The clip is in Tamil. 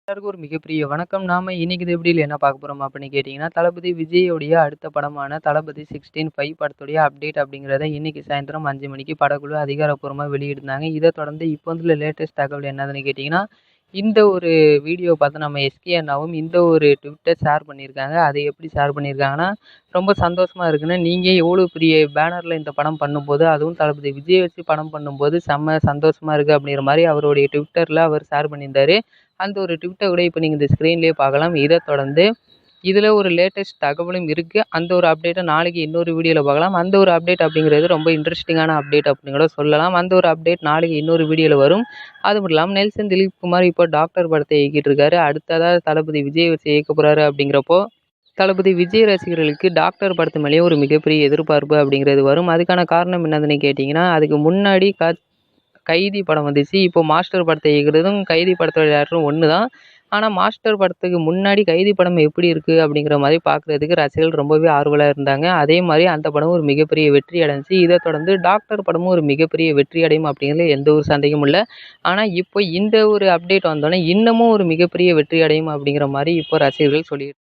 எல்லாருக்கும் ஒரு மிகப்பெரிய வணக்கம். நாம இன்னைக்கு இந்த வீடியோல என்ன பார்க்க போறோம் அப்படின்னு கேட்டீங்கன்னா, தளபதி விஜயோடைய அடுத்த படமான தளபதி 16 படத்துடைய அப்டேட் அப்படிங்கிறத இன்னைக்கு சாயந்தரம் 5 மணிக்கு படக்குழு அதிகாரப்பூர்வமா வெளியிட்டிருந்தாங்க. இதை தொடர்ந்து இப்போ வந்துள்ள லேட்டஸ்ட் தகவல் என்னதுன்னு கேட்டீங்கன்னா, இந்த ஒரு வீடியோ பார்த்து நம்ம எஸ்கே அண்ணாவும் இந்த ஒரு ட்விட்டர் ஷேர் பண்ணியிருக்காங்க. அதை எப்படி ஷேர் பண்ணியிருக்காங்கன்னா, ரொம்ப சந்தோஷமா இருக்குன்னு, நீங்க எவ்வளோ பெரிய பேனர்ல இந்த படம் பண்ணும்போது, அதுவும் தளபதி விஜய் வச்சு படம் பண்ணும்போது செம்ம சந்தோஷமா இருக்கு அப்படிங்கிற மாதிரி அவருடைய ட்விட்டர்ல அவர் ஷேர் பண்ணியிருந்தாரு. அந்த ஒரு ட்விட்டர் கூட இப்போ நீங்கள் இந்த ஸ்க்ரீன்லேயே பார்க்கலாம். இதை தொடர்ந்து இதில் ஒரு லேட்டஸ்ட் தகவலும் இருக்குது. அந்த ஒரு அப்டேட்டை நாளைக்கு இன்னொரு வீடியோவில் பார்க்கலாம். அந்த ஒரு அப்டேட் அப்படிங்கிறது ரொம்ப இன்ட்ரெஸ்டிங்கான அப்டேட் அப்படின்னு கூட சொல்லலாம். அந்த ஒரு அப்டேட் நாளைக்கு இன்னொரு வீடியோவில் வரும். அது மட்டும் இல்லாமல் நெல்சன் திலீப் குமார் இப்போ டாக்டர் படத்தை இயக்கிட்டு இருக்காரு. அடுத்ததாக தளபதி விஜய் வச்சு இயக்க போகிறாரு. அப்படிங்கிறப்போ தளபதி விஜய் ரசிகர்களுக்கு டாக்டர் படத்து மேலேயே ஒரு மிகப்பெரிய எதிர்பார்ப்பு அப்படிங்கிறது வரும். அதுக்கான காரணம் என்னதுன்னு கேட்டிங்கன்னா, அதுக்கு முன்னாடி கைதி படம் வந்துச்சு. இப்போ மாஸ்டர் படத்தை இயக்குறதும் கைதி படத்தோட டேரக்டரும் ஒன்று தான். ஆனால் மாஸ்டர் படத்துக்கு முன்னாடி கைதி படம் எப்படி இருக்குது அப்படிங்கிற மாதிரி பார்க்குறதுக்கு ரசிகர்கள் ரொம்பவே ஆர்வலாக இருந்தாங்க. அதே மாதிரி அந்த படம் ஒரு மிகப்பெரிய வெற்றி அடைஞ்சிச்சு. இதை தொடர்ந்து டாக்டர் படமும் ஒரு மிகப்பெரிய வெற்றி அடையும் அப்படிங்கிறதுல எந்த ஒரு சந்தேகமும் இல்லை. ஆனால் இப்போ இந்த ஒரு அப்டேட் வந்தோடனே இன்னமும் ஒரு மிகப்பெரிய வெற்றி அடையும் அப்படிங்கிற மாதிரி இப்போ ரசிகர்கள் சொல்லியிருக்காங்க.